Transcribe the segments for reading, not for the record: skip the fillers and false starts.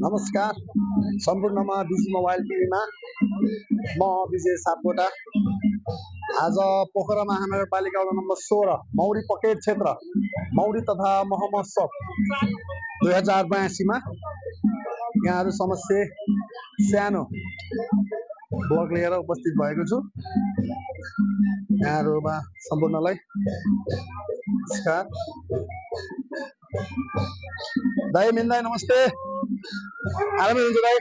नमस्कार सम्पूर्णमा busy mobile टिभीमा म विजय सापकोटा। आज पोखरा महानगरपालिका वडा नम्बर 16 मौरी पकेट क्षेत्र मौरी तथा मह महोत्सव 2082 मा यहाँहरू समक्ष सानो ब्लग लिएर उपस्थित भएको छु। यहाँहरूमा सम्पूर्णलाई नमस्कार। दाइ मिन्दाई नमस्ते, आरामै हुनुहुन्छ दाइ?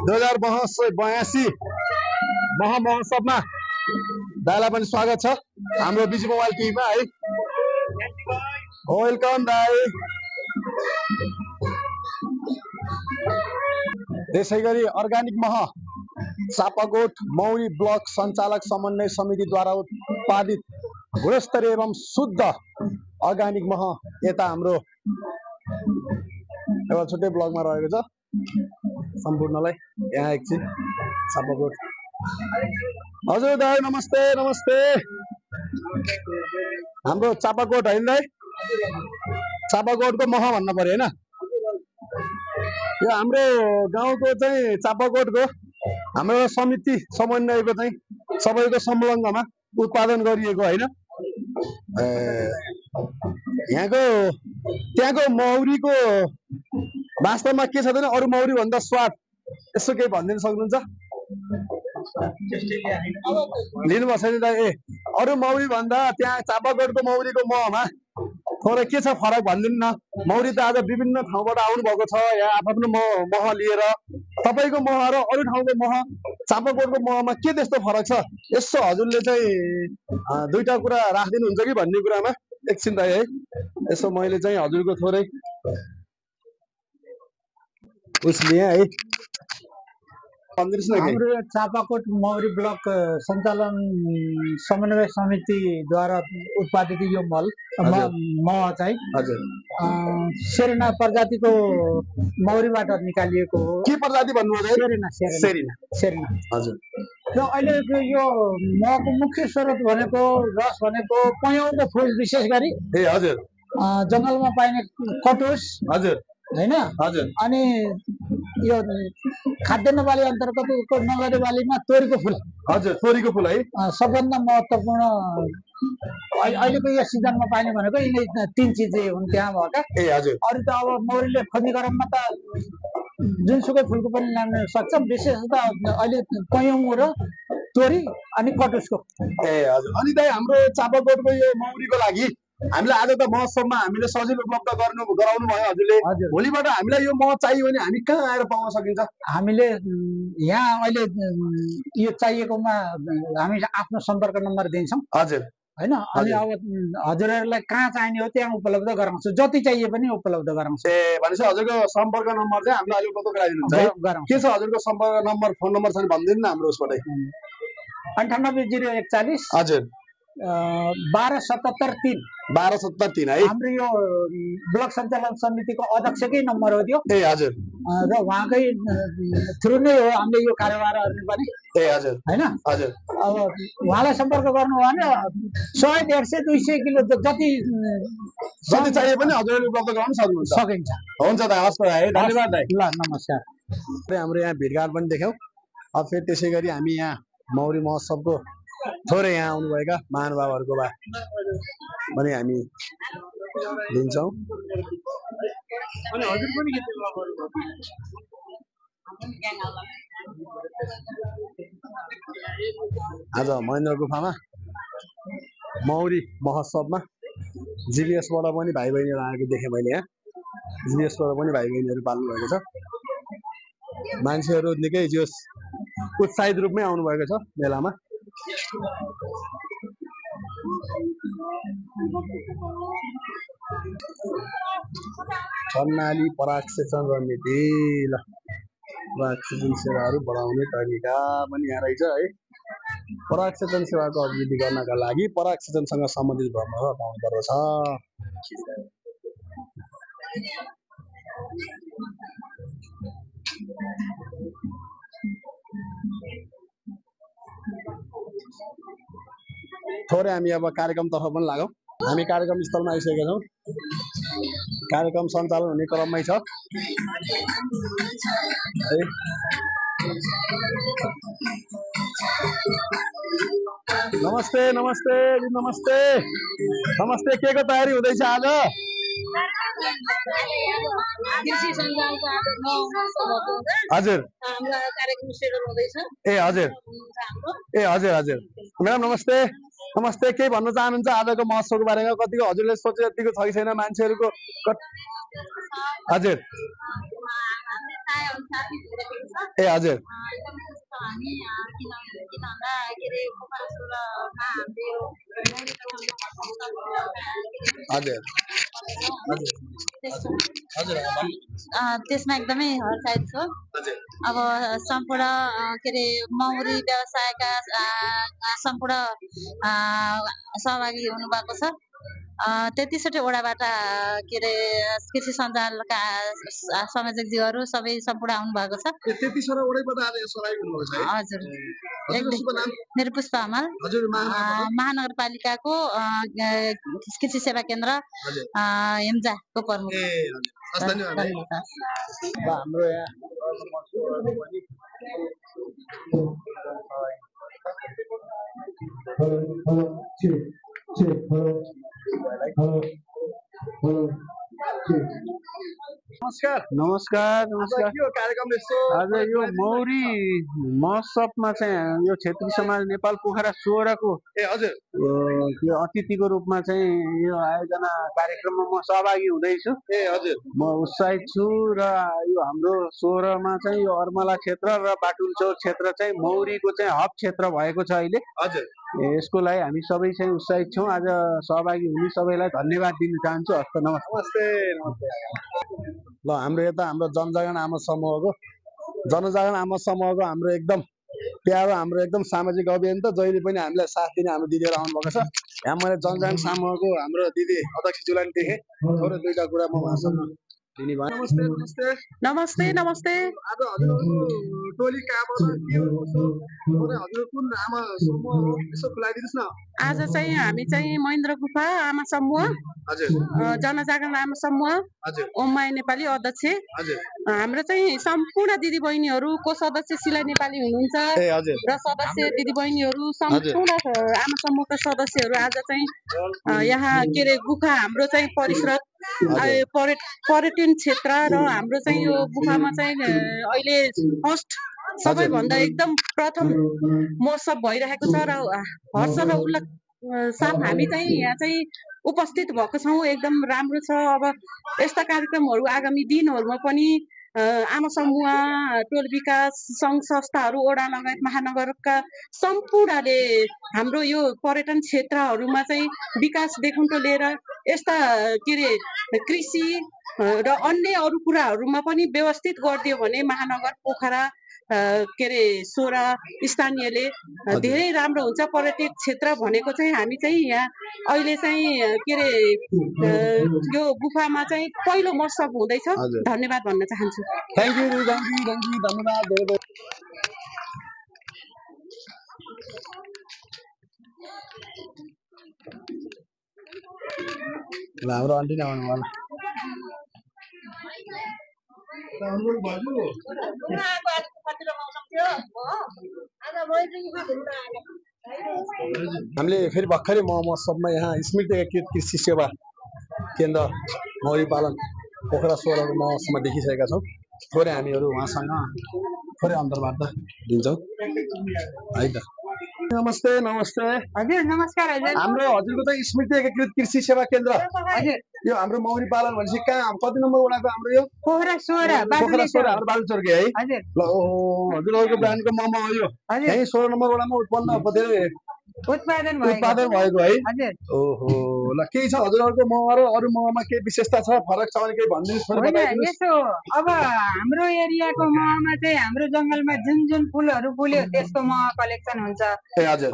2082 मह महोत्सवमा दाइलाई पनि स्वागत छ हाम्रो बिजी मोबाइल टिभीमा है। वेलकम दाइ। त्यसैगरी अर्गानिक मह चापाकोट मौरी ब्लक सञ्चालक समन्वय समितिद्वारा उत्पादित गुणस्तरीय एवं शुद्ध अर्गानिक मह यता हाम्रो एउटा छुट्टै ब्लगमा रहेको छ। सम्पूर्णलाई यहाँ एकछिन चापाकोट। हजुर दाइ नमस्ते नमस्ते। हाम्रो चापाकोट होइन दाइ? चापाकोटको मह भन्नु पर्यो होइन? यो हाम्रो गाउँको चाहिँ चापाकोटको हाम्रो समिति समन्वयको चाहिँ सबैको संलग्नमा उत्पादन गरिएको होइन। यहाँको त्यहाँको मौरीको वास्तवमा के छ भने अरू मौरी भन्दा स्वाद यसो केही भनिदिन सक्नुहुन्छ? लिनुभएको छैन दाइ? ए अरू मौरी भन्दा त्यहाँ चापाकोटको मौरीको महमा थोरै के छ फरक भनिदिनु न। मौरी त आज विभिन्न ठाउँबाट आउनु भएको छ यहाँ आफ्नो मह लिएर। तपाईँको मह र अरू ठाउँको मह चापाकोटको महमा के त्यस्तो फरक छ यसो हजुरले चाहिँ दुईटा कुरा राखिदिनुहुन्छ कि भन्ने कुरामा एकछिन दाइ है यसो मैले चाहिँ हजुरको थोरै उसले है हाम्रो चापाकोट मौरी ब्लक सञ्चालन समन्वय समितिद्वारा उत्पादित यो मह चाहिँ सेरिना प्रजातिको मौरीबाट निकालिएको हो। के प्रजाति भन्नुभयो? सेरिना हजुर। र अहिले यो महको मुख्य स्रोत भनेको रस भनेको पयौँको फुल विशेष गरी हजुर जङ्गलमा पाइने कटुस हजुर हैन हजुर। अनि यो खाद्यान्न बाली अन्तर्गतको नगदे बालीमा तोरीको फुल। हजुर तोरीको फुल है सबभन्दा महत्त्वपूर्ण अहिलेको यो सिजनमा पाइने भनेको यिनै तीन चिज हुन् त्यहाँ भएका। ए हजुर। अरू त अब मौरीले खोजी गरममा त जुनसुकै फुलको पनि ल्याउन सक्छ। विशेष त अहिले पयौँ र तोरी अनि कटुसको। ए हजुर। अनि दाइ हाम्रो चापाकोटको यो मौरीको लागि हामीलाई आज त महोत्सवमा हामीले सजिलो उपलब्ध गराउनु भयो हजुरले। भोलिबाट हामीलाई यो मह चाहियो भने हामी कहाँ आएर पाउन सकिन्छ? हामीले यहाँ अहिले यो चाहिएकोमा हामी आफ्नो सम्पर्क नम्बर दिन्छौँ हजुर हैन। अनि अब हजुरहरूलाई कहाँ चाहिने हो त्यहाँ उपलब्ध गराउँछु, जति चाहिए पनि उपलब्ध गराउँछु। ए भनेपछि हजुरको सम्पर्क नम्बर चाहिँ हामीलाई अहिले उपलब्ध गराइदिनुहुन्छ है? के छ हजुरको सम्पर्क नम्बर फोन नम्बर छ भने भनिदिनु न हाम्रो उसबाटै। 98 041 हजुर 1277 1277 है। हाम्रो यो ब्लक सञ्चालन समितिको अध्यक्षकै नम्बर हो त्यो। ए हजुर। र उहाँकै थ्रु नै हो हामीले यो कारोबार गर्ने पनि। ए हजुर हैन हजुर। अब उहाँलाई सम्पर्क गर्नु भयो भने 100 150 200 किलो जति चाहिए पनि हजुरले उपलब्ध गराउन सकिन्छ। हुन्छ दाइ, हस् है, धन्यवाद दाइ। ल नमस्कार। हाम्रो यहाँ भिडघाट पनि देख्यौँ। अब फेरि त्यसै गरी हामी यहाँ मौरी महोत्सवको थोरै यहाँ आउनुभएका महानुभावहरूको पनि हामी लिन्छौँ। आज महेन्द्र गुफामा मौरी महोत्सवमा जिबिएसबाट पनि भाइ बहिनीहरू आएको देखेँ मैले। यहाँ जिबिएसबाट पनि भाइ बहिनीहरू पाल्नु भएको छ। मान्छेहरू निकै जोस उत्साहित रूपमै आउनुभएको छ मेलामा। कर्णाली परागसेचन रणनीति ल परागसेचन सेवाहरू बढाउने तरिका पनि यहाँ रहेछ है। परागसेचन सेवाको अभिवृद्धि गर्नका लागि परागसेचनसँग सम्बन्धित भएका पाउनुपर्दछ। थोरै हामी अब कार्यक्रमतर्फ पनि लागौँ। हामी कार्यक्रम स्थलमा आइसकेका छौँ। कार्यक्रम सञ्चालन हुने क्रममै छ। नमस्ते नमस्ते नमस्ते नमस्ते के को तयारी हुँदैछ आज हजुर ए हजुर ए हजुर हजुर म्याडम नमस्ते नमस्ते के भन्न चाहनुहुन्छ आजको महोत्सवको बारेमा कतिको हजुरले सोचे जतिको छ कि छैन मान्छेहरूको हजुर ए हजुर हजुर त्यसमा एकदमै हर्षित छु अब सम्पूर्ण के अरे मौरी व्यवसायका सम्पूर्ण सहभागी हुनुभएको छ 33 वडाबाट के अरे कृषि सञ्जालका संयोजकज्यूहरू सबै सम्पूर्ण आउनु भएको छ 33 वडाबाट आज सहभागी हुनुभएको छ हजुर मेरो पुष्प हमाल हजुर महानगरपालिकाको कृषि सेवा केन्द्र हेम्जाको प्रमुख धन्यवाद हाम्रो नमस्कार नमस्कार नमस्कार यो कार्यक्रम यस्तो आज यो मौरी महोत्सवमा चाहिँ यो क्षेत्रीय समाज नेपाल पोखरा 16 को ए हजुर यो अतिथिको रूपमा चाहिँ यो आयोजना कार्यक्रममा म सहभागी हुँदैछु ए हजुर म उत्साहित छु र यो हाम्रो 16 मा चाहिँ यो अर्मला क्षेत्र र बाटुलचौर क्षेत्र चाहिँ मौरीको चाहिँ हब क्षेत्र भएको छ अहिले हजुर यसको लागि हामी सबै चाहिँ उत्साहित छौं आज सहभागी हुने सबैलाई धन्यवाद दिन चाहन्छु हस्त नमस्ते नमस्ते ल हाम्रो यता हाम्रो जनजागरण आमा समूहको हाम्रो एकदम प्यारो हाम्रो एकदम सामाजिक अभियान त जहिले पनि हामीलाई साथ दिने हाम्रो दिदीहरू आउनुभएको छ यहाँ मैले जनजागरण समूहको हाम्रो दिदी अध्यक्षज्यूलाई देखेँ थोरै दुईटा कुरा म उहाँसँग दिने भए नमस्ते नमस्ते नमस्ते नमस्ते आज हजुरहरूको टोली कहाँबाट के हो हजुर कुन आमा समूह हो यसो खुलाइदिनुस् न आज चाहिँ हामी चाहिँ महेन्द्र गुफा आमा समूह हजुर जनजागरण आमा समूह हजुर ओममाया नेपाली अध्यक्ष हजुर हाम्रो चाहिँ सम्पूर्ण दिदीबहिनीहरूको सदस्य शिला नेपाली हुनुहुन्छ ए हजुर र सदस्य दिदीबहिनीहरू सम्पूर्ण आमा समूहका सदस्यहरू आज चाहिँ यहाँ के अरे गुफा हाम्रो चाहिँ परिसर पर्यटन क्षेत्र र हाम्रो चाहिँ यो गुफामा चाहिँ अहिले फर्स्ट सबैभन्दा एकदम प्रथम महोत्सव भइरहेको छ र हर्ष र उल्लास साथ हामी चाहिँ यहाँ चाहिँ उपस्थित भएको छौँ एकदम राम्रो छ अब यस्ता कार्यक्रमहरू आगामी दिनहरूमा पनि आमा समूह टोल विकास सङ्घ संस्थाहरू वडा लगायत महानगरका सम्पूर्णले हाम्रो यो पर्यटन क्षेत्रहरूमा चाहिँ विकासदेखिको लिएर यस्ता के अरे कृषि र अन्य अरू कुराहरूमा पनि व्यवस्थित गरिदियो भने महानगर पोखरा के अरे 16 स्थानीयले धेरै राम्रो हुन्छ पर्यटक क्षेत्र भनेको चाहिँ हामी चाहिँ यहाँ अहिले चाहिँ के अरे यो गुफामा चाहिँ पहिलो महोत्सव हुँदैछ धन्यवाद भन्न चाहन्छु थ्याङ्क यू धन्यवाद ल हाम्रो आन्टी नै आउनु होला हामीले फेरि भर्खरै महोत्सवमा यहाँ स्मृति एकीकृत कृषि सेवा केन्द्र मौरी पालन पोखरा 16 को महोत्सवमा देखिसकेका छौँ थोरै हामीहरू उहाँसँग थोरै अन्तर्वार्ता दिन्छौँ है त नमस्ते नमस्ते हजुर नमस्कार हजुर हाम्रो हजुरको चाहिँ स्मृति एकीकृत कृषि सेवा केन्द्र हजुर यो हाम्रो मौरी पालन भनेपछि कहाँ कति नम्बर वडाको हाम्रो यो पोखरा 16 हाम्रो बालुचौरकी है हजुर ल हजुरहरूको ब्रान्डको मम हो यो यही 16 नम्बर वडामा उत्पन्न धेरै उत्पादन भएको है हजुर ओहो ल के छ हजुरहरूको मह र अरू महमा के विशेषता छ फरक छ भने केही भनिदिनुहोस् यसो अब हाम्रो एरियाको महमा चाहिँ हाम्रो जंगलमा जुन जुन फुलहरू फुल्यो त्यसको मह कलेक्सन हुन्छ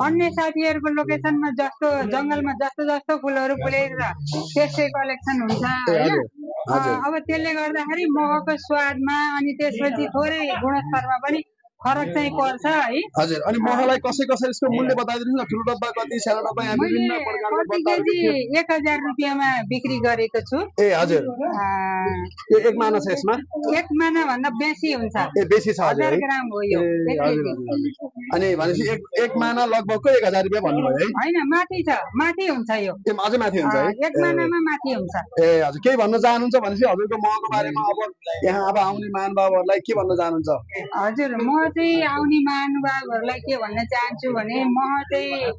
अन्य साथीहरूको लोकेसनमा जस्तो जंगलमा जस्तो फुलहरू फुलेको छ त्यसै कलेक्सन हुन्छ हैन अब त्यसले गर्दाखेरि महको स्वादमा अनि त्यसपछि थोरै गुणस्तरमा पनि फरक चाहिँ पर्छ है। हजुर अनि महलाई कसरी यसको मूल्य बताइदिनुहोस् न, ठुलो डब्बा कति, सानो डब्बा, यहाँ मैले विभिन्न प्रकारको प्रति बट्टाहरू केजी देखियो। 1000 रुपियाँमा बिक्री गरेको छु। ए हजुर, यो एक माना छ यसमा? एक माना भन्दा बेसी हुन्छ। ए बेसी छ हजुर 1000 है। ग्राम हो यो। ए हजुर हजुर। अनि भनेपछि एक माना लगभगको 1000 रुपियाँ भन्नुभयो है? होइन, माथि छ, माथि हुन्छ यो। ए अझै माथि हुन्छ है? एक मानामा माथि हुन्छ। ए हजुर, केही भन्न चाहनुहुन्छ भनेपछि हजुरको महको बारेमा? अब यहाँ अब आउने महानुभावहरूलाई के भन्न चाहनुहुन्छ? हजुर, म चाहिँ आउने महानुभावहरूलाई के भन्न चाहन्छु भने मह चाहिँ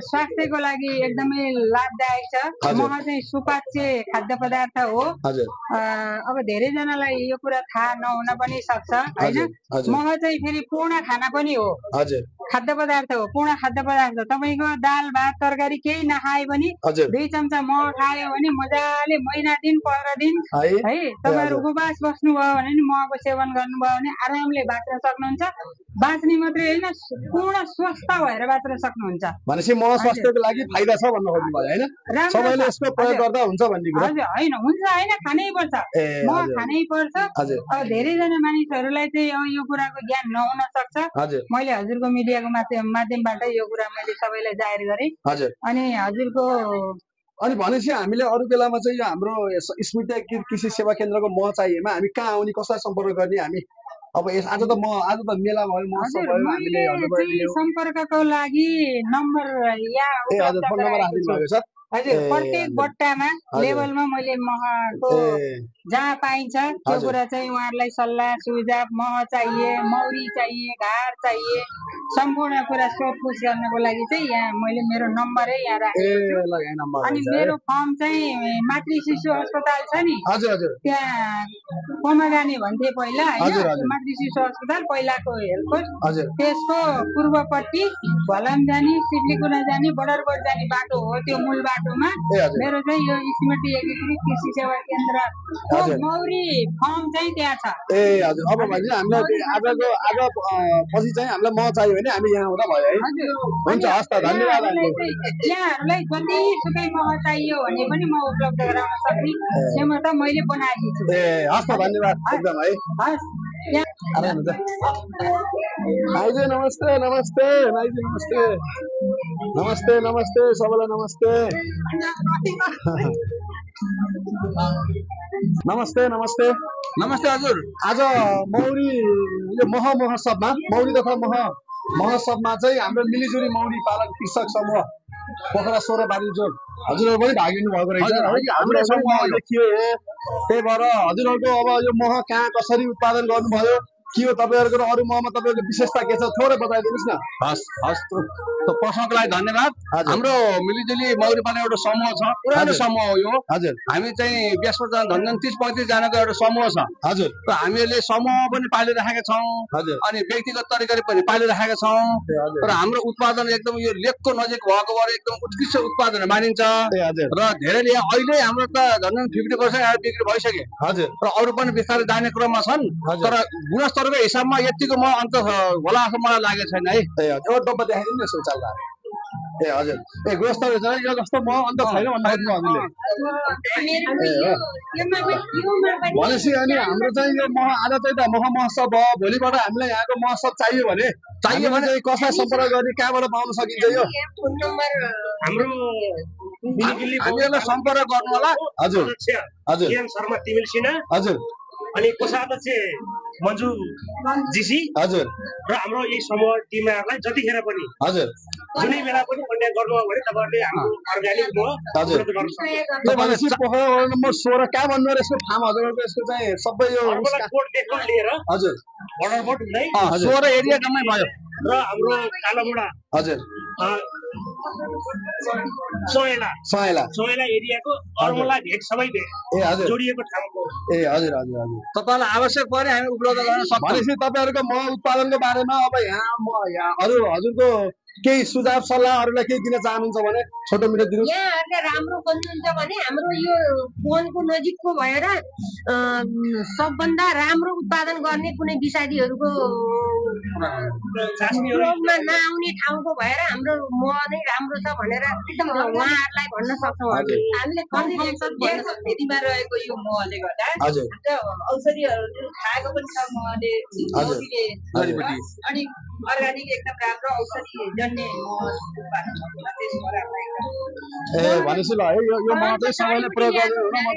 स्वास्थ्यको लागि एकदमै लाभदायक छ। मह चाहिँ सुपाच्य खाद्य पदार्थ हो। अब धेरैजनालाई यो कुरा थाहा नहुन पनि सक्छ होइन। मह चाहिँ फेरि पूर्ण खाना पनि हो, खाद्य पदार्थ हो, पूर्ण खाद्य पदार्थ। तपाईँको दाल भात तरकारी केही नखाए पनि 2 चम्चा मह खायो भने मजाले महिना दिन 15 दिन है तपाईँहरू उपवास बस्नुभयो भने नि महको सेवन गर्नुभयो भने आरामले बाँच्न सक्नुहुन्छ। बाँच्ने मात्रै होइन, पूर्ण स्वस्थ भएर बाँच्न सक्नुहुन्छ। भनेपछि मह स्वास्थ्यको लागि फाइदा छ भन्नु खोज्नु भयो होइन? सबैले यसको प्रयोग गर्दा हुन्छ भन्ने कुरा? हजुर, होइन हुन्छ होइन, खानै पर्छ, मह खानै पर्छ। अब धेरैजना मानिसहरूलाई चाहिँ अब यो कुराको ज्ञान नहुन सक्छ। मैले हजुरको मिडियाको माध्यमबाट यो कुरा मैले सबैलाई जाहेर गरेँ। अनि हजुरको अनि भनेपछि हामीले अरू बेलामा चाहिँ यो हाम्रो स्मृति कृषि सेवा केन्द्रको मह चाहिएमा हामी कहाँ आउने, कसलाई सम्पर्क गर्ने हामी? अब आज त मेला भयो, महोत्सव भयो, हामीले सम्पर्कको लागि नम्बर यहाँ फोन नम्बर राख्दिनु भएको छ। हजुर, प्रत्येक बट्टामा लेभलमा मैले महको जहाँ पाइन्छ त्यो कुरा चाहिँ उहाँहरूलाई सल्लाह सुझाव, मह चाहिए, मौरी चाहिए, घार चाहिए, सम्पूर्ण कुरा सोधपुछ गर्नको लागि चाहिँ यहाँ मैले मेरो नम्बरै यहाँ राखेको छु। अनि मेरो फर्म चाहिँ मातृ शिशु अस्पताल छ नि, त्यहाँ पोमागानी भन्थे पहिला होइन, मातृ शिशु अस्पताल पहिलाको हेल्थ पोस्ट, त्यसको पूर्वपट्टि भलाम जाने, सिप्लीकुना जाने, बडरकोट जाने बाटो हो। त्यो मूल बाटोमा मेरो चाहिँ यो स्मृति एकीकृत कृषि सेवा केन्द्र मौरी फर्म चाहिँ त्यहाँ छ। ए हजुर, अब भने हामीलाई आज पछि चाहिँ हामीलाई मह चाहियो भने हामी यहाँ आउँदा भयो है? हुन्छ, हस् त, धन्यवाद। यहाँहरूलाई जतिसुकै मह चाहियो भने पनि म उपलब्ध गराउन सक्ने क्षमता मैले बनाएकी छु। ए हस् त, धन्यवाद एकदम है। भाइजी नमस्ते, नमस्ते भाइजी, नमस्ते नमस्ते नमस्ते सबैलाई नमस्ते। नमस्ते नमस्ते नमस्ते हजुर। आज मौरी यो मह महोत्सवमा, मौरी तथा मह महोत्सवमा चाहिँ हाम्रो मिलिजुली मौरी पालन कृषक समूह पोखरा 16 बारीजोर हजुरहरू पनि भाग लिनु भएको रहेछ। हाम्रो समूह देखियो हो, त्यही भएर हजुरहरूको अब यो मह कहाँ कसरी उत्पादन गर्नुभयो, के हो तपाईँहरूको र अरू महमा तपाईँहरूको विशेषता के छ, थोरै बताइदिनुहोस् न। हस् हस्, प्रश्नको लागि धन्यवाद। हाम्रो मिलिजुली मौरी पालन एउटा समूह छ, पुरानो समूह हो यो। हामी चाहिँ 30-35 जनाको एउटा समूह छ। र हामीहरूले समूह पनि पालिरहेका छौँ अनि व्यक्तिगत तरिकाले पनि पालिरहेका छौँ। र हाम्रो उत्पादन एकदम यो लेकको नजिक भएको भएर एकदम उत्कृष्ट उत्पादन मानिन्छ। र धेरैले अहिले हाम्रो त झन् 50% बिक्री भइसके र अरू पनि बिस्तारै जाने क्रममा छन्। तर गुणस्तरको हिसाबमा यतिको म अन्त होला जस्तो मलाई लागेको छैन है। एउटा डब्बा देखाइदिनु यसो चल्दा। ए हजुर, ए गुणस्तर यो जस्तो म अन्त छैन भन्नु खोज्नु हजुरले? भनेपछि अनि हाम्रो चाहिँ यो मह आज चाहिँ त मह महोत्सव भयो, भोलिबाट हामीलाई यहाँको महोत्सव चाहियो भने चाहिँ कसलाई सम्पर्क गर्ने, कहाँबाट पाउन सकिन्छ? यो हाम्रो हामीहरूलाई सम्पर्क गर्नु होला। हजुर हजुर शर्मा तिमिल सिन्हा, हजुर, अनि कोषाध्यक्ष मन्जु जीसी, हजुर, र हाम्रो यही समूह टिमहरूलाई जतिखेर पनि हजुर जुनै बेला पनि कन्ट्याक्ट गर्नुभयो भने तपाईँहरूले हाम्रो अर्ग्यानिक मह उपलब्ध गर्न सक्नुहुन्छ। भनेपछि पोखरा वडा नम्बर 16 कहाँ भन्नु र यसको फार्म हजुरहरूको यसको चाहिँ सबै यो कोटदेखि लिएर हजुर बर्डरकोट हुँदै 16 एरिया जम्मै भयो। र हाम्रो कालामुडा हजुर सोहेला एरियाको अर्मला भेट सबै भेट जोडिएको ठाउँको। ए हजुर हजुर हजुर, तपाईँलाई आवश्यक परे हामी उपलब्ध गर्न सक्छौँ। भनेपछि तपाईँहरूको मह उत्पादनको बारेमा अब यहाँ हजुरको केही सुझाव सल्लाहहरूलाई केही दिन चाहनुहुन्छ भने छोटो मिठो दिनुहोस्। यहाँहरूले राम्रो गर्नुहुन्छ भने हाम्रो यो वनको नजिकको भएर सबभन्दा राम्रो उत्पादन गर्ने कुनै विषादीहरूको उपयोगमा नआउने ठाउँको भएर हाम्रो मह नै राम्रो छ भनेर उहाँहरूलाई भन्न सक्छौँ हामीले खेतीमा रहेको यो महले गर्दा औषधिहरू खाएको पनि छ महले अनि अर्गानिक एकदम राम्रो औषधि जन्ने भनेपछि ल है यो मह चाहिँ सबैले प्रयोग गर्नु म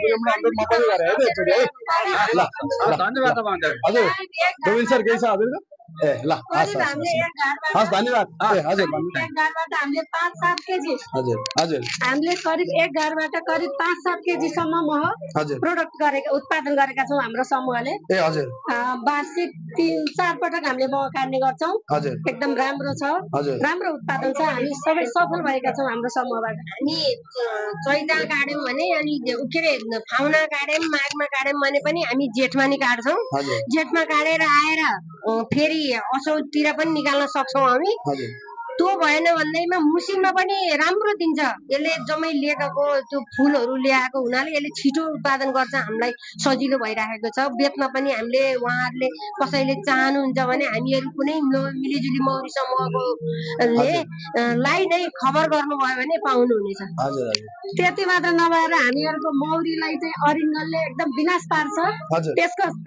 पनि गरेँ है एकचोटि है ल धन्यवाद हजुर गोविन्द सर केही छ हजुरको ए ल हस् धन्यवाद हजुर हामीले 5-7 केजी हामीले करिब एक घरबाट करिब 5-7 केजीसम्म मह प्रोडक्ट गरेका उत्पादन गरेका छौँ हाम्रो समूहले वार्षिक 3-4 पटक हामीले मह काट्ने गर्छौँ एकदम राम्रो छ राम्रो उत्पादन छ हामी सबै सफल भएका छौँ हाम्रो समूहबाट हामी चैता काट्यौँ भने अनि के अरे फाउना काट्यौँ माघमा काट्यौँ भने पनि हामी जेठमा नि काट्छौँ जेठमा काटेर आएर फेरि असौतिर पनि निकाल्न सक्छौँ हामी त्यो भएन भन्दैमा मुसिनमा पनि राम्रो दिन्छ यसले जम्मै लिएको त्यो फुलहरू ल्याएको हुनाले यसले छिटो उत्पादन गर्छ हामीलाई सजिलो भइराखेको छ बेच्न पनि हामीले उहाँहरूले कसैले चाहनुहुन्छ भने हामीहरू कुनै मिलिजुली मौरी समूहकोले लाई नै खबर गर्नुभयो भने पाउनुहुनेछ त्यति मात्र नभएर हामीहरूको मौरीलाई चाहिँ अरिङ्गलले एकदम विनाश पार्छ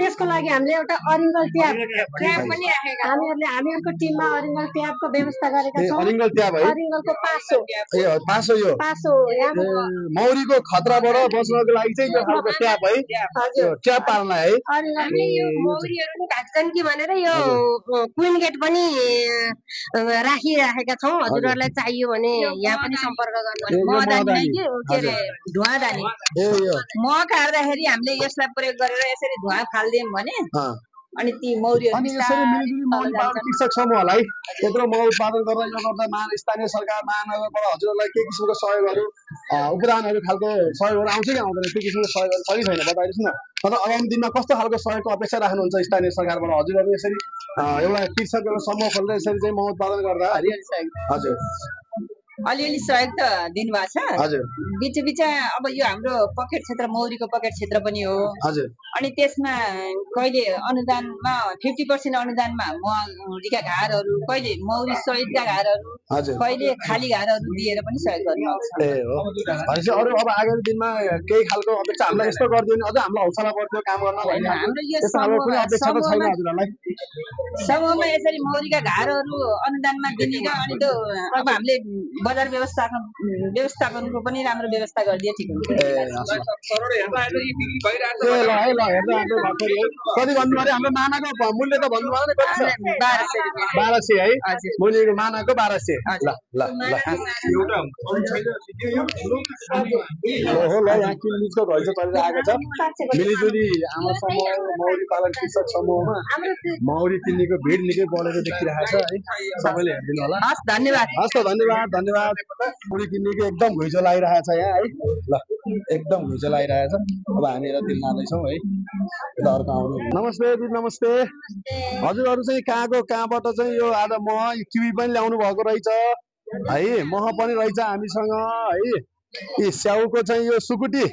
त्यसको लागि हामीले एउटा अरिङ्गल ट्याब पनि राखेका हामीहरूको टिममा अरिङ्गल ट्याबको व्यवस्था गरेका छौँ अरिङ्गल ट्याब है अरिङ्गलको पासो मौरीको खतराबाट बच्नको लागि चाहिँ यो खालको ट्याब है ट्याब पाल्न है हामी यो मौरीहरू नि भाग्छन् कि भनेर यो क्विन गेट पनि राखिराखेका छौँ हजुरहरूलाई चाहियो भने यहाँ पनि सम्पर्क गर्नु धुवादानी मह काट्दाखेरि हामीले यसलाई प्रयोग गरेर यसरी धुवा फाल्दियौँ भने अनि ती मौरीहरू कृषक समूहलाई यत्रो मह उत्पादन गरेर यो गर्दा स्थानीय सरकार महानगरबाट हजुरहरूलाई के किसिमको सहयोगहरू उपदानहरू खालको सहयोगहरू आउँछ कि आउँदैन त्यो किसिमको सहयोगहरू छ कि छैन बताइदिनुहोस् न तर आगामी दिनमा कस्तो खालको सहयोगको अपेक्षा राख्नुहुन्छ स्थानीय सरकारबाट हजुरहरू यसरी एउटा कृषक एउटा समूह खोलेर यसरी चाहिँ मह उत्पादन गर्दा हजुर अलिअलि सहयोग त दिनुभएको छ बिच अब यो हाम्रो पकेट क्षेत्र मौरीको पकेट क्षेत्र पनि हो अनि त्यसमा कहिले अनुदानमा 50% अनुदानमा मौरीका घारहरू कहिले मौरी सहितका घारहरू कहिले खाली घारहरू दिएर पनि सहयोग गर्नुहुन्छ अरू अब आगामी दिनमा केही खालको अपेक्षा हामीलाई यस्तो गरिदियो भने अझ हाम्रो हौसला बढ्थ्यो काम गर्न समूहमा यसरी मौरीका घारहरू अनुदानमा दिने अनि त्यो अब हामीले बजार व्यवस्थापनको पनि राम्रो व्यवस्था गरिदिए ठिक हुन्छ कति भन्नु अरे हाम्रो मानाको मूल्य त भन्नु भएन 1200 है मूल्यको मानाको 1200 ल यहाँ किनबिचको घैँचो चलिरहेको छ मिलिजुली आमा समूह मौरी पालन कृषक समूहमा मौरी किन्नेको भिड निकै बढेर देखिरहेको छ है सबैले हेरिदिनु होला धन्यवाद मौरी किन्नेको एकदम घुइँचो लागिरहेको छ यहाँ है ल एकदम घुइँचो लागिरहेको छ अब हामी यता जाँदैछौँ है यता अर्को आउनु नमस्ते दिदी नमस्ते हजुरहरू चाहिँ कहाँबाट चाहिँ यो आज मह किवी पनि ल्याउनु भएको रहेछ है मह पनि रहेछ हामीसँग है यी स्याउको चाहिँ यो सुकुटी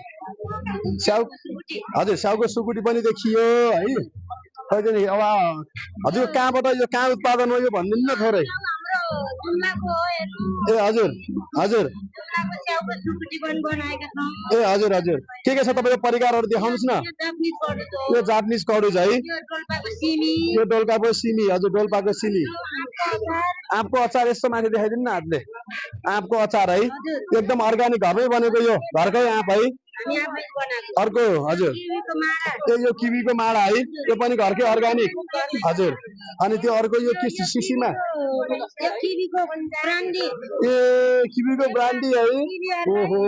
स्याउको सुकुटी पनि देखियो है नि अब हजुर कहाँबाट यो कहाँ उत्पादन हो यो भनिदिनु न थोरै ए हजुर के छ तपाईँको परिकारहरू देखाउनुहोस् न यो जापानिज कडुज है यो डोल्पाको सिमी हजुर डोल्पाको सिमी आँपको अचार यस्तो माथि देखाइदिनु न हातले आँपको अचार है एकदम अर्ग्यानिक घरमै बनेको यो घरकै आँप है अर्को हजुर यो किवीको माडा है त्यो पनि घरकै अर्ग्यानिक हजुर अनि त्यो अर्को यो के सिसीमा किवीको ब्रान्डी है ओहो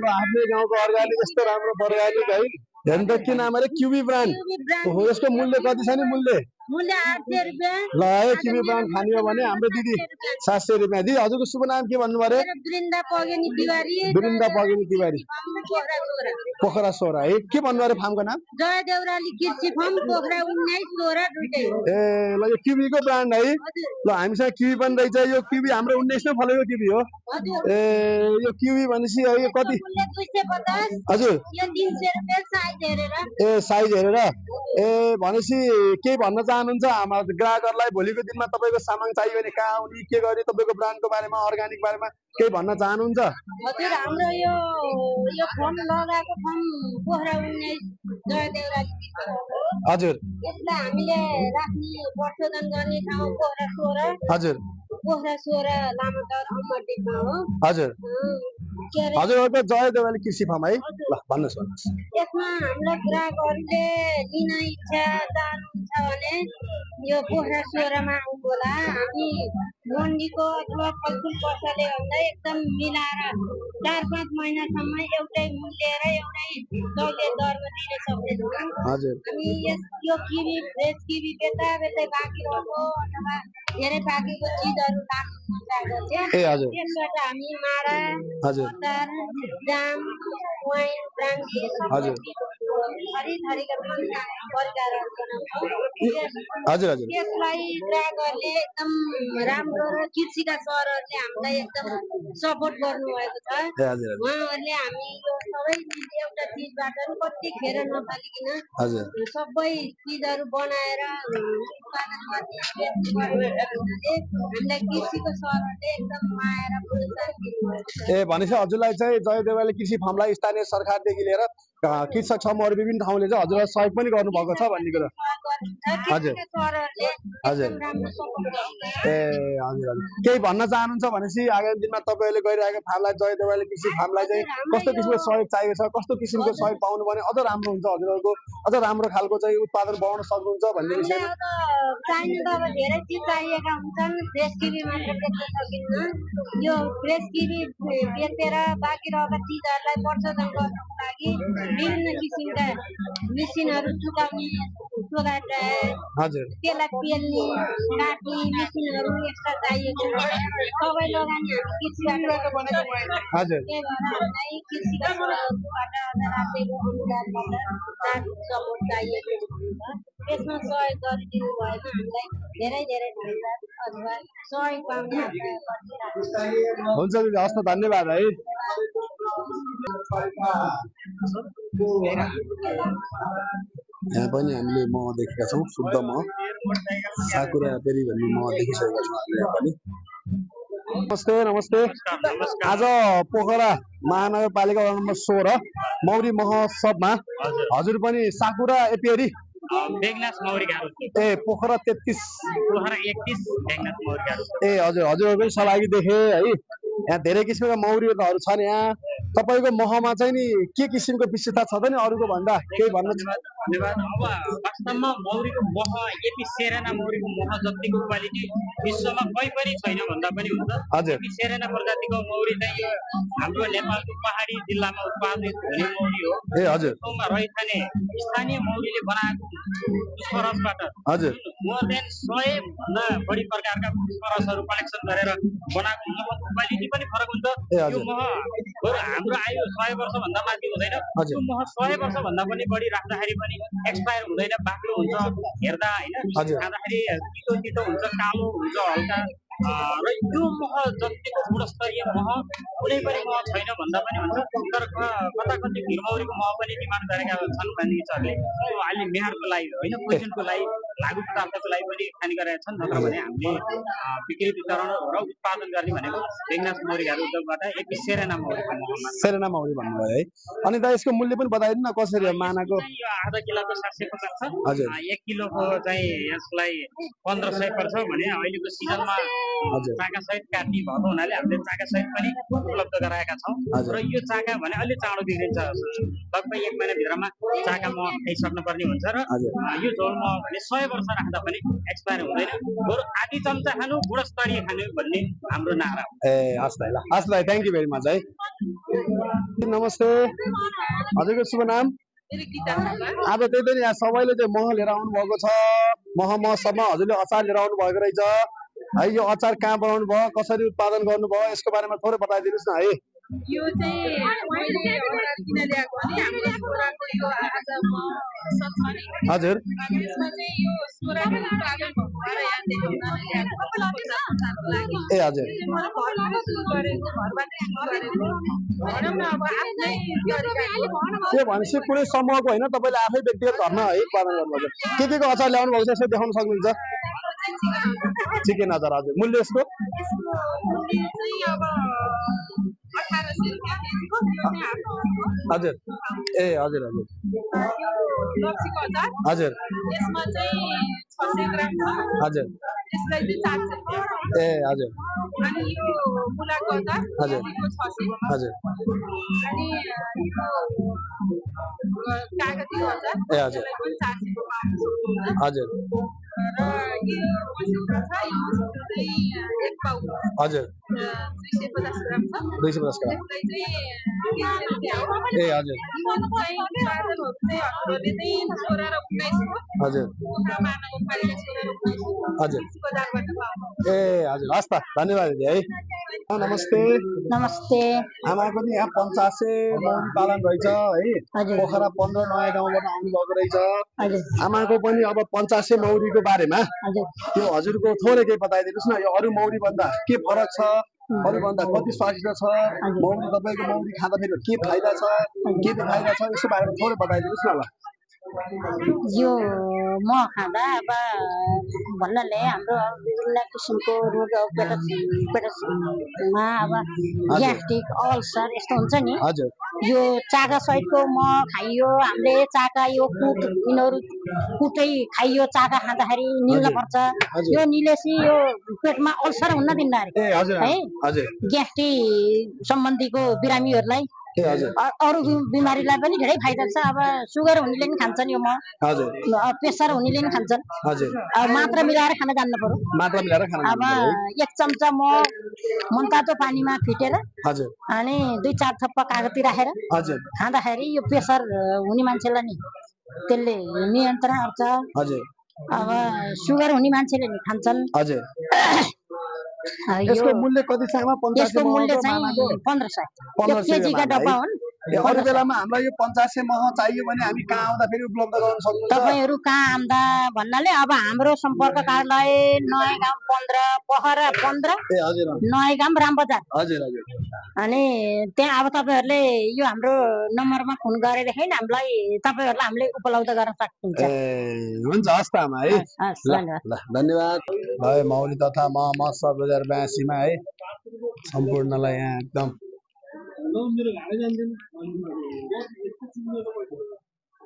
ल आफ्नै गाउँको अर्ग्यानिक यस्तो राम्रो अर्ग्यानिक है हेर्नु त के नाम अरे क्युबी ब्रान्ड ओहो यसको मूल्य कति छ नि मूल्य 800 रुपैयाँ ल है किवी ब्रान्ड खाने हो भने हाम्रो दिदी 700 रुपैयाँ दिदी हजुरको शुभ नाम के भन्नु पर्यो वृन्दा पगेनी तिवारी पोखरा सोरा है के भन्नु पर्यो फार्मको नाम जय देउराली कृषि फार्म पोखरा 19 सोरा दुईटै हो ए ल यो किवीको ब्रान्ड है ल हामीसँग किवी पनि रहेछ यो किवी हाम्रो 19 मै फलेको किवी हो ए यो किवी भनेसी है यो कति 250 हजुर यो 300 रुपैयाँ साइज हेरेर ए साइज हेरेर ए भनेसी के भन्न चाहनुहुन्छ हाम्रो ग्राहकहरूलाई भोलिको दिनमा तपाईँको सामान चाहियो भने कहाँ आउने के गर्ने तपाईँको ब्रान्डको बारेमा अर्ग्यानिक बारेमा केही भन्न चाहनुहुन्छ? हजुर हाम्रो यो फर्म लगाएको फर्म पोखरा 19 जयदेवराली हजुर यसलाई हामीले राख्ने प्रशोधन गर्ने ठाउँ पोखरा 16 हजुर पोखरा 16 लामाटार अमरदीपमा हो। हजुर हजुरहरूको जयदेवराली कृषि फार्म है। ल भन्नुहोस्। यसमा हाम्रो ग्राहकहरूले लिन इच्छा चाहनुहुन्छ भने यो पोखरा 16 मा आउनु होला। हामी मन्डीको अथवा फलफुल पसले भन्दा एकदम मिलाएर 4-5 महिनासम्म एउटै मूल्य र एउटै दैले दरमा दिन सक्दैछौँ। अनि यो किवी फ्रेस किवी बेच्दा बाँकी रहेको अथवा धेरै पाकेको चिजहरू लाग्नु चाहेको थियो त्यसबाट हामी मारा अचार जाम वाइन ब्रान्डी थरीका परिकारहरू बनाउँछौँ। त्यसलाई ग्राहकहरूले एकदम राम्रो र कृषिका सरहरूले हामीलाई एकदम सपोर्ट गर्नुभएको छ। उहाँहरूले हामी यो सबै चिज एउटा चिजबाट कतिखेर नफालिकन सबै चिजहरू बनाएर उत्पादन गर्ने हामीलाई कृषिको सरहरूले एकदम माया र प्रोत्साहन दिनुभएको छ। भनेपछि हजुरलाई चाहिँ जयदेवराली कृषि फार्मलाई स्थानीय सरकारदेखि लिएर कृषक समूहहरू विभिन्न ठाउँले चाहिँ हजुरलाई सहयोग पनि गर्नुभएको छ भन्ने कुरा। केही भन्न चाहनुहुन्छ भनेपछि आगामी दिनमा तपाईँहरूले गरिरहेको फार्मलाई जयदेवराली कृषि फार्मलाई चाहिँ कस्तो किसिमको सहयोग चाहिएको छ, कस्तो किसिमको सहयोग पाउनु भने अझ राम्रो हुन्छ, हजुरहरूको अझ राम्रो खालको चाहिँ उत्पादन बनाउन सक्नुहुन्छ भन्ने विषयमा? चाहिने त अब धेरै चिज चाहिएका हुन्छन्। फ्रेस किवी मात्र बेच्न सकिन्न। यो फ्रेस किवी बेचेर बाँकी रहेका चिजहरूलाई प्रशोधन गर्नको लागि विभिन्न किसिमका मेसिनहरू सुकाउने सोगा ड्रायर त्यसलाई पेल्ने काट्ने मेसिनहरू एक्स्ट्रा चाहिएको छ। सबै लगानी हामी कृषिबाट त्यही भएर हामीलाई कृषिका सरकारबाट राज्यको अनुदानबाट सपोर्ट चाहिएको हुन्छ। त्यसमा सहयोग गरिदिनु भएमा हामीलाई धेरै धेरै धन्यवाद अथवा सहयोग पाउने हुन्छ दिदी, हस् त, धन्यवाद है। यहाँ पनि हामीले मह देखेका छौँ, शुद्ध मह साकुरा पेरी भन्ने मह देखिसकेका छौँ हामीले यहाँ पनि। नमस्ते। आज पोखरा महानगरपालिका वडा नम्बर 16 मौरी महोत्सवमा हजुर पनि साकुरा एपियरी बेगनास मौरी गाह्रो पोखरा 33 पोखरा 31 बेगनास मौरी गाह्रो हजुरहरूको पनि सहभागी देखे है। यहाँ धेरै किसिमका मौरीहरू छन्। यहाँ तपाईँको महमा चाहिँ नि के किसिमको विशेषता छ त नि अरूको भन्दा? केही भन्न? धन्यवाद। अब वास्तवमा मौरीको मह एपिसेरेना मौरीको मह जतिको क्वालिटी विश्वमा कहीँ पनि छैन भन्दा पनि हुन्छ। एपिसेरेना प्रजातिको मौरी चाहिँ यो हाम्रो नेपालको पहाडी जिल्लामा उत्पादित हुने मौरी हो। ठाउँमा रहिखाने स्थानीय मौरीले बनाएको पुष्परसबाट मोर देन 100 भन्दा बढी प्रकारका पुष्परसहरू कलेक्सन गरेर बनाएको महको क्वालिटी पनि फरक हुन्छ। यो मह हाम्रो आयु 100 वर्ष भन्दा माथि हुँदैन। यो मह 100 वर्ष भन्दा पनि बढी राख्दाखेरि पनि एक्सपायर हुँदैन, बाक्लो हुन्छ हेर्दा हैन, खाँदाखेरि तितो हुन्छ, कालो हुन्छ हल्का। र यो मह जतिको गुणस्तरीय मह कुनै पनि मह छैन भन्दा पनि हुन्छ। तर कता कति भिरमौरीको मह पनि डिमान्ड गरेका छन् मानिसहरूले। यो अहिले मेहरको लागि होइन, पोइजनको लागि, लागु पदार्थको लागि पनि खाने गरेका छन्। नत्र भने हामीले बिक्री वितरण र उत्पादन गर्ने भनेको बेगनास मौरी गाह्रो उद्योगबाट एपिसेरेना मौरीको महमा सेरेना मौरी भन्नुभयो है। अनि त यसको मूल्य पनि बताइदिनु न कसरी हो मानाको? यो आधा किलोको 750 छ। 1 किलोको चाहिँ यसलाई 1500 पर्छ भने अहिलेको सिजनमा चाका सहित काट्ने भएको हुनाले हामीले चाका सहित पनि उपलब्ध गराएका छौँ। र यो चाका भने अलि चाँडो बिग्रिन्छ, लगभग 1 महिनाभित्रमा चाका मह खाइसक्नुपर्ने हुन्छ। र यो झोल मह भने 100 वर्ष राख्दा पनि एक्सपायर हुँदैन। बरु आधी चम्चा खानु, गुणस्तरीय खानु भन्ने हाम्रो नारा हो। हस् भाइ, थ्याङ्क यू भेरी मच है। नमस्ते, हजुरको शुभ नाम? आज त्यही त यहाँ सबैले चाहिँ मह लिएर आउनु भएको छ। महोत्सवमा हजुरले अचार लिएर आउनु भएको रहेछ है। यो अचार कहाँ बनाउनु भयो, कसरी उत्पादन गर्नुभयो, यसको बारेमा थोरै बताइदिनुहोस् न है। यो चाहिँ मैले अर्डर किन ल्याएको भने हाम्रो छोराको यो आज महोत्सव छ नि। यसमा चाहिँ यो छोराको उत्पादन भएर यहाँ देखाउन ल्याएको ए हजुर त्यो भनेपछि कुनै समूहको होइन तपाईँले आफै व्यक्तिगत घरमा है उत्पादन गर्नुभएको के को अचार ल्याउनु भएको छ यसो देखाउन सक्नुहुन्छ चिकन अचार हजुर मूल्य यसको हजुर ए हजुर हजुर हजुर हजुर ए हजुर हजुर हजुर ए हजुर हजुर हजुर 250 ग्राम ए हजुर हजुर हजुर ए हजुर हस् त धन्यवाद दिदी है नमस्ते नमस्ते आमाको नि यहाँ 85 मौरी पालन रहेछ है पोखरा 15 नयाँ गाउँबाट आउनु भएको रहेछ आमाको पनि अब 85 मौरीको बारेमा त्यो हजुरको थोरै केही बताइदिनुस् न यो अरु मौरी भन्दा के फरक छ अरु भन्दा कति स्वादिष्ट छ मौरी तपाईको मौरी खाँदा फेरि के फाइदा छ के बेफाइदा छ यसको बारेमा थोरै बताइदिनुस् न ल यो म खाँदा अब भन्नाले हाम्रो विभिन्न किसिमको रोग पेटमा अब ग्यास्ट्रिक अल्सर यस्तो हुन्छ नि हजुर यो चाका सहितको म खाइयो हामीले चाका यो कुट यिनीहरू कुटै खाइयो चाका खाँदाखेरि निल्न पर्छ यो निलेसी यो पेटमा अल्सर हुन्न दिन्न ए हजुर है हजुर ग्यास्ट्रिक सम्बन्धीको बिरामीहरूलाई अरू बिमारीलाई पनि धेरै फाइदा छ अब सुगर हुनेले पनि खान्छन् यो म हजुर प्रेसर हुनेले पनि खान्छन् हजुर मात्रा मिलाएर खान जान्नु पर्यो मात्रा मिलाएर खान अब 1 चम्चा म मनतातो पानीमा फिटेर हजुर अनि 2-4 थप्पा कागती राखेर हजुर खाँदाखेरि यो प्रेसर हुने मान्छेलाई नि त्यसले नियन्त्रण गर्छ हजुर अब सुगर हुने मान्छेले नि खान्छन् हजुर यसको मूल्य कति छ 85 यसको मूल्य चाहिँ 1500 केजीका डब्बा हुन् अरु बेलामा हामीलाई यो 85 मह चाहियो भने हामी कहाँ आउँदा फेरि उपलब्ध गराउन सक्नुहुन्छ तपाईहरु कहाँ आउँदा भन्नाले अब हाम्रो सम्पर्क कार्यालय नयाँ गाउँ 15 पोखरा 15 ए हजुर नयाँ गाउँ रामबजार हजुर हजुर अनि त्यहाँ अब तपाईहरुले यो हाम्रो नम्बरमा फोन गरेदेखि हामीलाई तपाईहरुलाई हामीले उपलब्ध गर्न सक्नुहुन्छ ए हुन्छ हस् त आमा है ल धन्यवाद भाइ मौली तथा मह 2082 मा है सम्पूर्णलाई यहाँ एकदम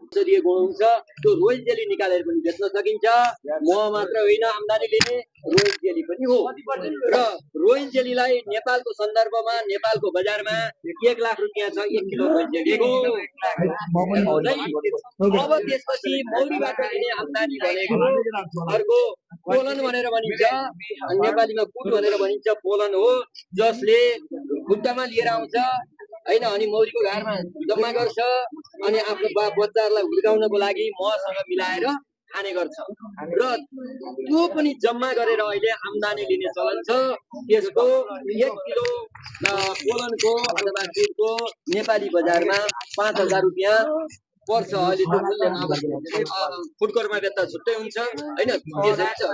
औषधीय गुण हुन्छ त्यो रोज जेली निकालेर पनि बेच्न सकिन्छ मह मात्र होइन आम्दानी लिने रोज जेली पनि हो र रोज जेलीलाई नेपालको सन्दर्भमा नेपालको बजारमा 1 लाख रुपैयाँ छ 1 किलो रोज जेलीको अब त्यसपछि मौरीबाट लिने आम्दानी भनेको अर्को पोलन भनेर भनिन्छ नेपालीमा कुट भनेर भनिन्छ पोलन हो जसले खुट्टामा लिएर आउँछ हैन अनि मौरीको घरमा जम्मा गर्छ अनि आफ्नो बच्चाहरूलाई हुर्काउनको लागि मसँग मिलाएर खाने गर्छ र त्यो पनि जम्मा गरेर अहिले आम्दानी लिने चलन छ त्यसको 1 किलो पोलनको अथवा कुटको नेपाली बजारमा 5000 रुपैयाँ पर्छ अहिले त्यो मूल्यमा फुटकरमा बेच्दा छुट्टै हुन्छ हैन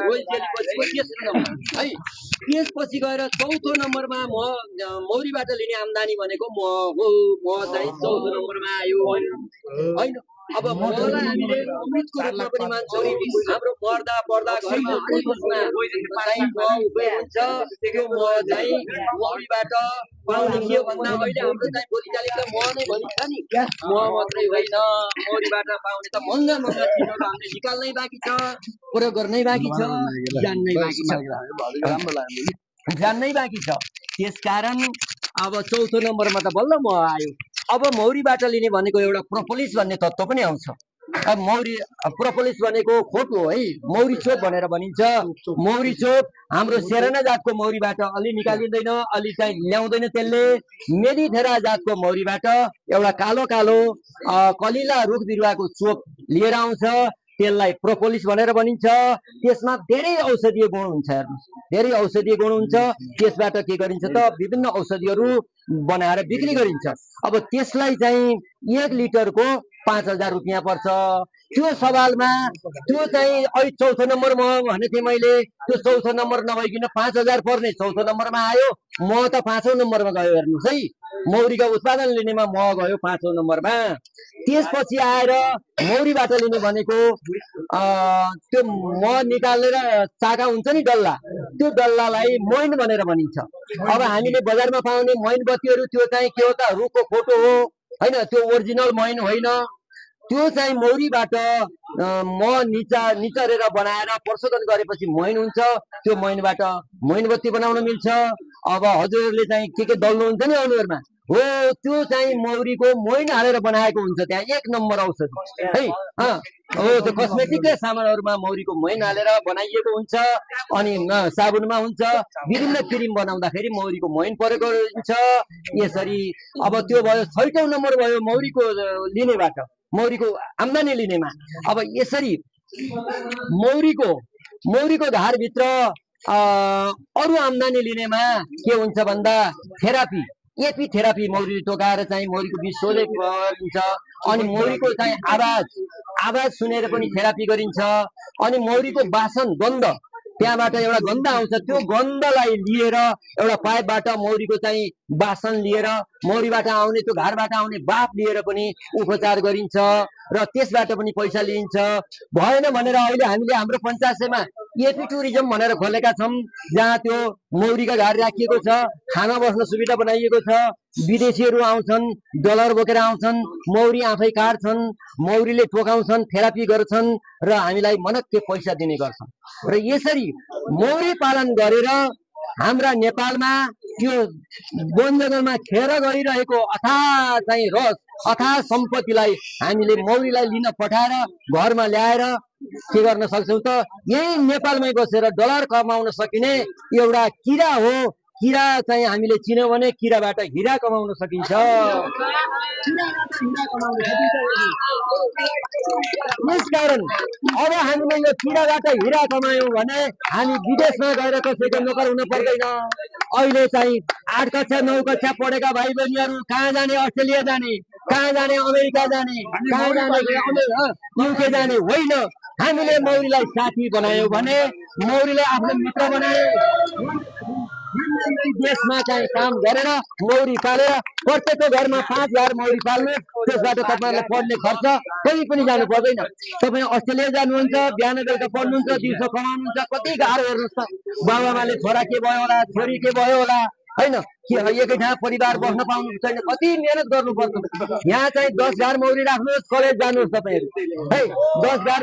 रोज जेली है त्यसपछि गएर चौथो नम्बरमा मौरीबाट लिने आम्दानी भनेको मह हो मह चाहिँ चौथो नम्बरमा आयो हैन अब महलाई हामीले अमृतको रूपमा पनि मान्छौँ हाम्रो पर्दा घरमा उपयोग हुन्छ त्यो मह चाहिँ मौरीबाट पाउने के भन्दा अहिले हाम्रो चाहिँ बोलीचालीमा मह नै भनिन्छ नि मह मात्रै होइन मौरीबाट पाउने त महँगा चिजहरू हामीले निकाल्नै बाँकी छ प्रयोग गर्नै बाँकी छ जान्नै बाँकी छ त्यसकारण अब चौथो नम्बरमा त बल्ल मह आयो अब मौरीबाट लिने भनेको एउटा प्रोपोलिस भन्ने तत्त्व पनि आउँछ अब मौरी प्रोपोलिस भनेको खोप हो है मौरी चोप भनेर भनिन्छ मौरी चोप हाम्रो सेरेना जातको मौरीबाट अलि निकालिँदैन अलि चाहिँ ल्याउँदैन त्यसले मेडिथेरा जातको मौरीबाट एउटा कालो कालो कलिला रुख बिरुवाको चोप लिएर आउँछ त्यसलाई प्रोपोलिस भनेर भनिन्छ त्यसमा धेरै औषधीय गुण हुन्छ धेरै औषधीय गुण हुन्छ त्यसबाट के गरिन्छ त विभिन्न औषधिहरू बनाएर बिक्री गरिन्छ अब त्यसलाई चाहिँ 1 लिटरको 5000 रुपैयाँ पर्छ त्यो सवालमा त्यो चाहिँ अहिले चौथो नम्बर मह भनेको थिएँ मैले। त्यो चौथो नम्बर नभइकन 5,000 पर्ने चौथो नम्बरमा आयो, मह त 5औं नम्बरमा गयो। हेर्नुहोस् है, मौरीका उत्पादन लिनेमा मह गयो 5औं नम्बरमा। त्यसपछि आएर मौरीबाट लिने भनेको त्यो मह निकालेर चाका हुन्छ नि डल्ला, त्यो डल्लालाई मोइन भनेर भनिन्छ। अब हामीले बजारमा पाउने मोइनबत्तीहरू त्यो चाहिँ के हो त, रुखको फोटो हो हैन, त्यो ओरिजिनल मोइन होइन। त्यो चाहिँ मौरीबाट मह निचरेर बनाएर प्रशोधन गरेपछि मोइन हुन्छ। त्यो मोइनबाट मोइनबत्ती बनाउन मिल्छ। अब हजुरहरूले चाहिँ के दल्नुहुन्छ नि अनुहारमा, हो त्यो चाहिँ मौरीको मोइन हालेर बनाएको हुन्छ। त्यहाँ 1 नम्बर औषधि है। हो त्यो कस्मेटिककै सामानहरूमा मौरीको मोइन हालेर बनाइएको हुन्छ। अनि साबुनमा हुन्छ, विभिन्न क्रिम बनाउँदाखेरि मौरीको मोइन परेको हुन्छ। यसरी अब त्यो भयो। 6औं नम्बर भयो मौरीको लिनेबाट, मौरीको आम्दानी लिनेमा। अब यसरी मौरीको धारभित्र अरू आम्दानी लिनेमा के हुन्छ भन्दा थेरापी, एपी थेरापी मौरी टोकाएर चाहिँ मौरीको विष सोले गरिन्छ। अनि मौरीको चाहिँ आवाज सुनेर पनि थेरापी गरिन्छ। अनि मौरीको वासन गन्ध, त्यहाँबाट एउटा गन्ध आउँछ, त्यो गन्धलाई लिएर एउटा पाइपबाट मौरीको चाहिँ वासन लिएर मौरीबाट आउने त्यो घरबाट आउने बाफ लिएर पनि उपचार गरिन्छ र त्यसबाट पनि पैसा लिइन्छ। भएन भनेर अहिले हामीले हाम्रो पञ्चायतमा एपी टुरिज्म भनेर खोलेका छौँ, जहाँ त्यो मौरीका घर राखिएको छ, खाना बस्न सुविधा बनाइएको छ। विदेशीहरू आउँछन्, डलर बोकेर आउँछन्, मौरी आफै काट्छन्, मौरीले टोकाउँछन्, थेरापी गर्छन् र हामीलाई मनक्के पैसा दिने गर्छन्। र यसरी मौरी पालन गरेर हाम्रा नेपालमा त्यो वन जङ्गलमा खेर गरिरहेको अथाह चाहिँ रस, अथाह सम्पत्तिलाई हामीले मौरीलाई लिन पठाएर घरमा ल्याएर के गर्न सक्छौँ त, यही नेपालमै बसेर डलर कमाउन सकिने एउटा किरा हो। किरा चाहिँ हामीले चिन्यौँ भने किराबाट हिरा कमाउन सकिन्छ। यसकारण अब हामीले यो किराबाट हिरा कमायौँ भने हामी विदेशमा गएर कसैको नोकर हुन पर्दैन। अहिले चाहिँ 8 कक्षा 9 कक्षा पढेका भाइ बहिनीहरू कहाँ जाने, अस्ट्रेलिया जाने, कहाँ जाने, अमेरिका जाने, कहाँ जाने, युके जाने होइन। हामीले मौरीलाई साथी बनायौँ भने, मौरीलाई आफ्नो मित्र बनायौँ, देशमा चाहिँ काम गरेर मौरी पालेर प्रत्येकको घरमा 5,000 मौरी पाल्नु। त्यसबाट तपाईँहरूलाई पढ्ने खर्च कहीँ पनि जानु पर्दैन। तपाईँ अस्ट्रेलिया जानुहुन्छ, बिहान बेलुका पढ्नुहुन्छ, दिउँसो कमाउनुहुन्छ, कति गाह्रो हेर्नुहोस् त। बाबुआमाले छोरा के भयो होला, छोरी के भयो होला हैन, के एकै ठाउँ परिवार बस्न पाउनु छैन, कति मेहनत गर्नुपर्छ। यहाँ चाहिँ 10,000 मौरी राख्नुहोस्, कलेज जानुहोस् तपाईँहरू है। 10,000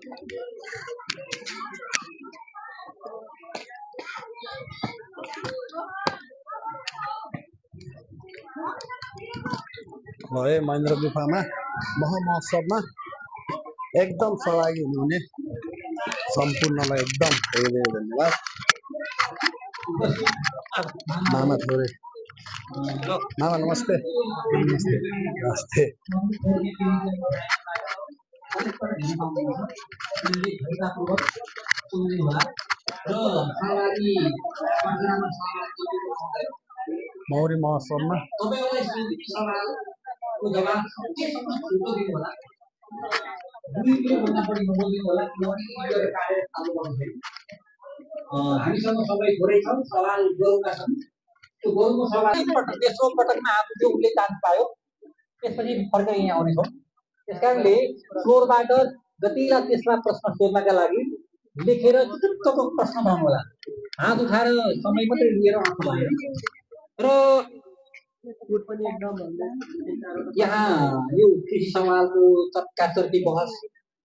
भए महेन्द्र गुफामा मह महोत्सवमा एकदम सहभागी हुनुहुने सम्पूर्णलाई एकदम धेरै धन्यवाद। मामा थोरै, मामा नमस्ते। नमस्ते नमस्ते। मौरी महोत्सवमा हामीसँग सबै थोरै छन्, सवाल गरौँका छन्। त्यो गरौँको सवाल तेस्रो पटकमा आफू जो उसले चान्स पायो, त्यसपछि फर्केर यहाँ आउनेछौँ। त्यसकारणले फ्लोरबाट जतिलाई त्यसमा प्रश्न सोध्नका लागि लेखेर चुटुक्कको प्रश्न पाउनु होला। हात उठाएर समय मात्रै लिएर आफू भएन। र यहाँ यो कृषि सवालको चर्काचर्की बहस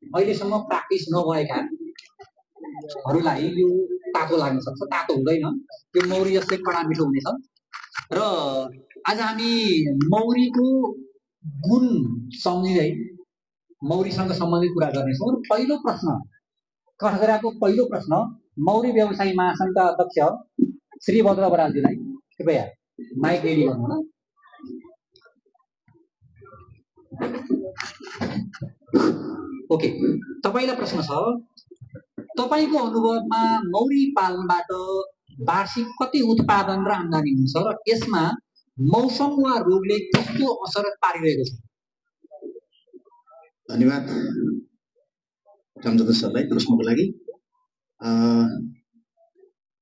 अहिलेसम्म प्र्याक्टिस नभएकाहरूलाई यो तातो लाग्न सक्छ, तातो हुँदैन। यो मौरी जस्तै कडा मिठो हुनेछ। र आज हामी मौरीको गुण सम्झिँदै मौरीसँग सम्बन्धित कुरा गर्नेछौँ। पहिलो प्रश्न, कठघराको पहिलो प्रश्न मौरी व्यवसायी महासङ्घका अध्यक्ष श्री भद्र बरालजीलाई कृपया माइक रेडी गर्नु होला। ओके, तपाईलाई प्रश्न छ, तपाईको अनुभवमा मौरी पालनबाट वार्षिक कति उत्पादन र आम्दानी हुन्छ र यसमा मौसम वा रोगले कस्तो असर पारिरहेको छ? धन्यवाद। सम्झौता सरलाई प्रश्नको लागि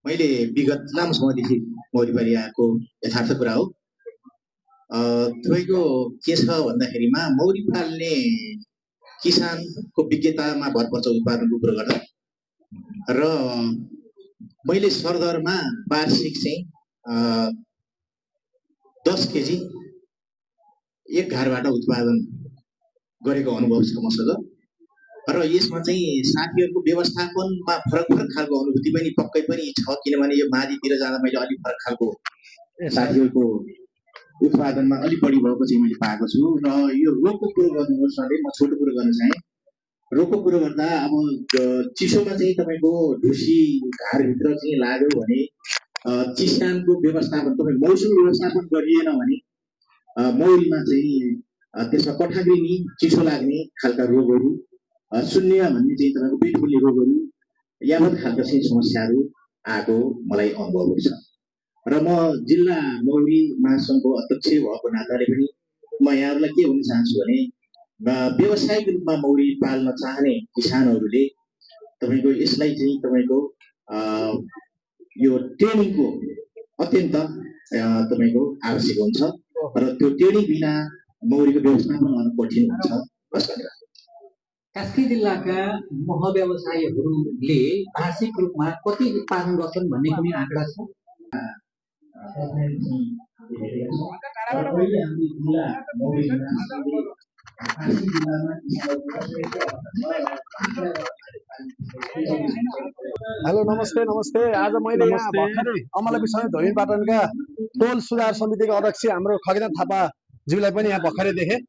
मैले विगत लामो समयदेखि मौरीबारी आएको यथार्थ कुरा हो। तपाईँको के छ भन्दाखेरिमा मौरी पाल्ने किसानको विज्ञतामा भर पर्छ उत्पादनको कुरो गर्दा र मैले सरदरमा वार्षिक चाहिँ 10 केजी एक घरबाट उत्पादन गरेको अनुभव छ मसँग र यसमा चाहिँ साथीहरूको व्यवस्थापनमा फरक खालको अनुभूति पनि पक्कै पनि छ, किनभने यो माझीतिर जाँदा मैले अलिक फरक खालको साथीहरूको उत्पादनमा अलिक बढी भएको चाहिँ मैले पाएको छु। र यो रोगको कुरो गर्नुहोस् भने म छोटो कुरो गर्न चाहेँ। रोगको कुरो गर्दा अब चिसोमा चाहिँ तपाईँको ढुसी घारभित्र चाहिँ लाग्यो भने चिस्यानको व्यवस्थापन तपाईँ मौसम व्यवस्थापन गरिएन भने मौरीमा चाहिँ त्यसमा कठाग्रिनी चिसो लाग्ने खालका रोगहरू शून्य भन्ने चाहिँ तपाईँको पेट फुल्ने रोगहरू यावत खालका चाहिँ समस्याहरू आएको मलाई अनुभव छ। र म जिल्ला मौरी महासङ्घको अध्यक्ष भएको नाताले पनि म यहाँहरूलाई के भन्न चाहन्छु भने व्यावसायिक रूपमा मौरी पाल्न चाहने किसानहरूले तपाईँको यसलाई चाहिँ तपाईँको यो ट्रेनिङको अत्यन्त तपाईँको आवश्यक हुन्छ र त्यो ट्रेनिङ बिना मौरीको व्यवस्थापन गर्न कठिन हुन्छ। कास्की जिल्लाका मह व्यवसायीहरूले वार्षिक रूपमा कति उत्पादन गर्छन् भन्ने कुनै आँकडा छ? हेलो नमस्ते। आज मैले यहाँ भर्खरै अमलाबी धोबीपाटनका टोल सुधार समितिको अध्यक्ष हाम्रो खगेन्द्र थापा ज्यूलाई पनि यहाँ भर्खरै देखेँ।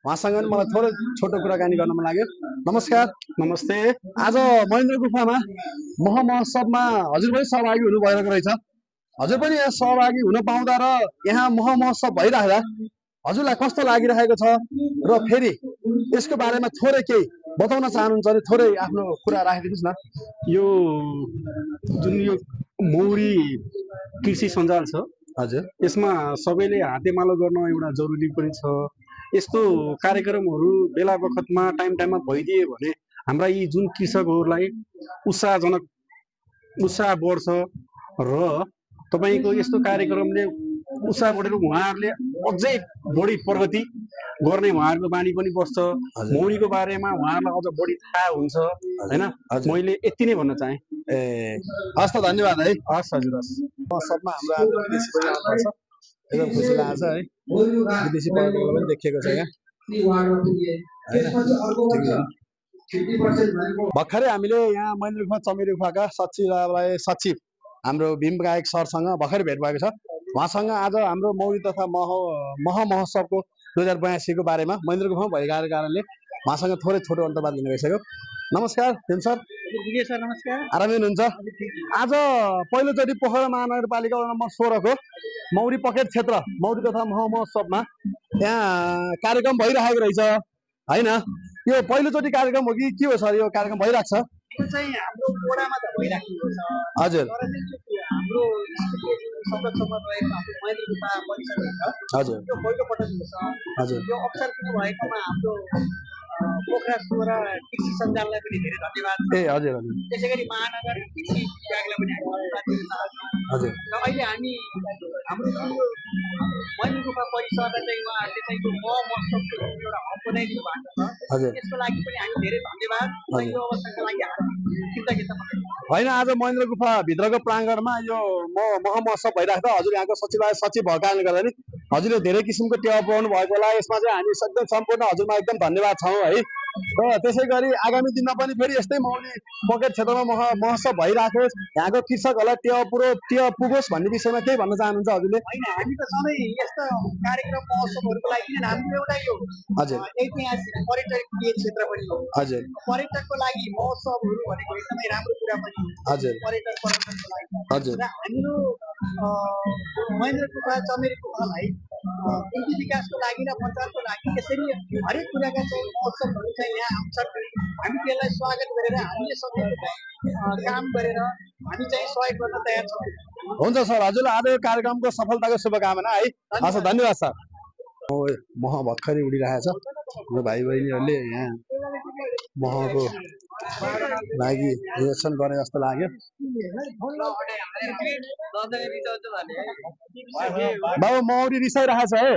उहाँसँग पनि मलाई थोरै छोटो कुराकानी गर्न मन लाग्यो। नमस्ते। आज महेन्द्र गुफामा मह महोत्सवमा हजुर पनि सहभागी हुनु भइरहेको रहेछ। हजुर पनि यहाँ सहभागी हुन पाउँदा र यहाँ मह महोत्सव भइराख्दा हजुरलाई कस्तो लागिरहेको छ र फेरि यसको बारेमा थोरै केही बताउन चाहनुहुन्छ भने थोरै आफ्नो कुरा राखिदिनुहोस् न। यो जुन यो मौरी कृषि सञ्जाल छ हजुर, यसमा सबैले हातेमालो गर्न एउटा जरुरी पनि छ। यस्तो कार्यक्रमहरू बेला बखतमा टाइममा भइदिए भने हाम्रा यी जुन कृषकहरूलाई उत्साह बढ्छ र तपाईँको यस्तो कार्यक्रमले उत्साह बढेर उहाँहरूले अझै बढी प्रगति गर्ने उहाँहरूको बानी पनि बस्छ। मौरीको बारेमा उहाँहरूलाई अझ बढी थाहा हुन्छ हैन। मैले यति नै भन्न चाहेँ। हस् त धन्यवाद है। हस् हजुर हस्। सबमा हाम्रो आज विदेशी पनि आउनुहुन्छ, एकदम खुसी लाग्छ है। विदेशी पर्यटकहरू पनि देखिएको छ यहाँ। भर्खरै हामीले यहाँ महेन्द्र गुफा चमेरी गुफाका सचिव हाम्रो भीम गायक सरसँग भर्खरै भेट भएको छ। उहाँसँग आज हाम्रो मौरी तथा मह महोत्सवको 2082 को बारेमा महेन्द्र गुफामा भइरहेको कारणले उहाँसँग थोरै छोटो अन्तर्वार्ता लिने भइसक्यो। नमस्कार भीम सर। नमस्कार। आरामै हुनुहुन्छ? आज पहिलोचोटि पोखरा महानगरपालिका नम्बर 16 को मौरी पकेट क्षेत्र मौरी तथा मह महोत्सवमा यहाँ कार्यक्रम भइरहेको रहेछ हैन। यो पहिलोचोटि कार्यक्रम हो कि के हो सर? यो कार्यक्रम भइरहेको छ? यो चाहिँ हाम्रो वडामा त भइराखेको छ। हजुर। हाम्रो संरक्षणमा रहेको हाम्रो महेन्द्र गुफा परिसर छ। हजुर। यो पहिलो पटक छ। हजुर। यो अवसर दिनु भएकोमा हाम्रो पोखरा सुरा कृषि सञ्जाललाई पनि धेरै धन्यवाद। हजुर। त्यसैगरी महानगर कृषि विभागलाई पनि धन्यवाद दिन चाहन्छु। हजुर। र अहिले हामी हाम्रो जुन महेन्द्र गुफा परिसरलाई चाहिँ उहाँहरूले चाहिँ यो मह महोत्सवको एउटा हब बनाइदिनु भएको छ। त्यसको लागि पनि हामी धेरै धन्यवाद। यो अवसरको लागि कृतज्ञता होइन। आज महेन्द्र गुफा भित्रको प्राङ्गणमा यो मह महोत्सव भइराख्दा हजुर यहाँको सचिवालय सचिव भएको कारणले गर्दा नि हजुरले धेरै किसिमको टेवा पुऱ्याउनु भएको होला। यसमा चाहिँ हामी एकदम सम्पूर्ण हजुरमा एकदम धन्यवाद छौँ है। र त्यसै गरी आगामी दिनमा पनि फेरि यस्तै मौरी पकेट क्षेत्रमा महोत्सव भइराखोस्, यहाँको कृषकहरूलाई टेवा पुगोस् भन्ने विषयमा केही भन्न चाहनुहुन्छ हजुरले? होइन, हामी त सधैँ यस्ता कार्यक्रम महोत्सवहरूको लागि हाम्रो एउटा यो ऐतिहासिक पर्यटकीय क्षेत्र पनि हो। हजुर। पर्यटकको लागि महोत्सवहरू भनेको एकदमै राम्रो कुरा पनि हो। हजुर। पर्यटकको लागि। हजुर। र हाम्रो महेन्द्र गुफा चमेरी गुफालाई निजी विकासको लागि र प्रचारको लागि यसरी हरेक कुराका चाहिँ महोत्सवहरू चाहिँ यहाँ आउँछन्। हामी त्यसलाई स्वागत गरेर हामीले सकेको चाहिँ काम गरेर हामी चाहिँ सहयोग गर्न तयार छौँ। हुन्छ सर, हजुरलाई आज कार्यक्रमको सफलताको शुभकामना है। हस्, धन्यवाद सर। मह भर्खरै उडिरहेको छ र भाइ बहिनीहरूले यहाँ महको लागि रिएक्सन गरे जस्तो लाग्यो। बाबु मौरी रिसाइरहेको छ है,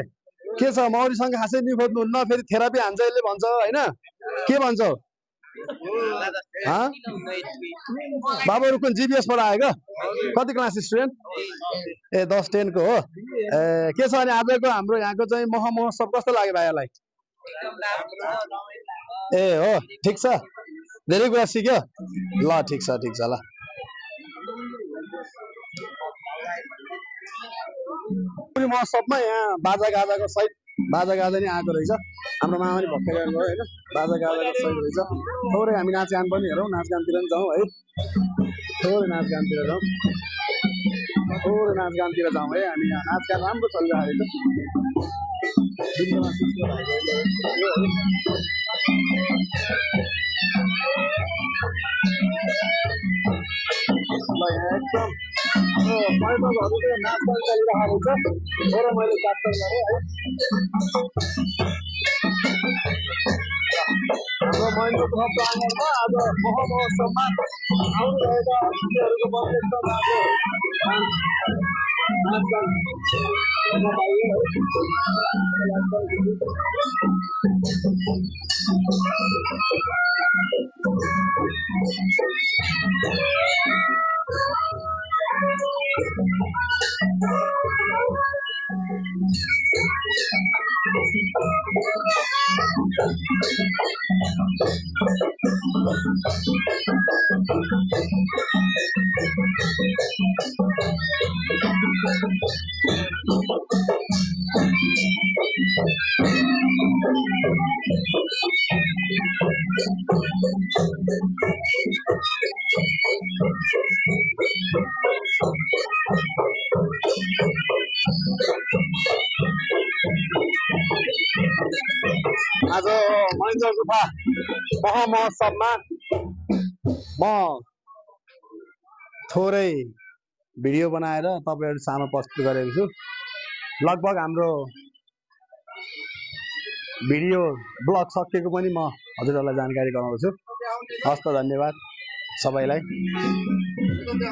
के छ मौरीसँग खासै निखोज्नुहुन्न, फेरि थेरापी हान्छ यसले भन्छ होइन, के भन्छ बाबुहरू कुन जिबिएसबाट आएको, कति क्लास स्टुडेन्ट? ए 10-10 को हो। ए के छ अनि आजको हाम्रो यहाँको चाहिँ महोत्सव कस्तो लाग्यो भाइहरूलाई? ए हो, ठिक छ, धेरै कुरा सिक्यो ल, ठिक छ ल। महोत्सवमा यहाँ बाजा गाजाको सहित बाजा गाजा नि आएको रहेछ, हाम्रो मामा पनि भक्कै गर्नुभयो होइन, बाजा गाजाको सहित रहेछ। थोरै हामी नाचगान पनि हेरौँ, नाचगानतिर पनि जाउँ है, थोरै नाचगानतिर जाउँ है हामी। यहाँ नाचगान राम्रो चलिरहेको छ। एकदम पर्यटकहरूको नाचगान चलिरहेको छ, थोरै मैले क्याप्चर गरेँ है। हाम्रो महेन्द्र गुफा प्राङ्गणमा आज महोत्सवमा आउनुभएका अतिथिहरूको प्रत्यक्ष नाचगान हेर्न पाइयो है। आज महेन्द्र गुफा महोत्सवमा म थोरै भिडियो बनाएर तपाईहरु सामु प्रस्तुत गरेको छु। लगभग हाम्रो भिडियो ब्लग सकिएको पनि म हजुरहरुलाई जानकारी गराउँछु। हस्त धन्यवाद सबैलाई।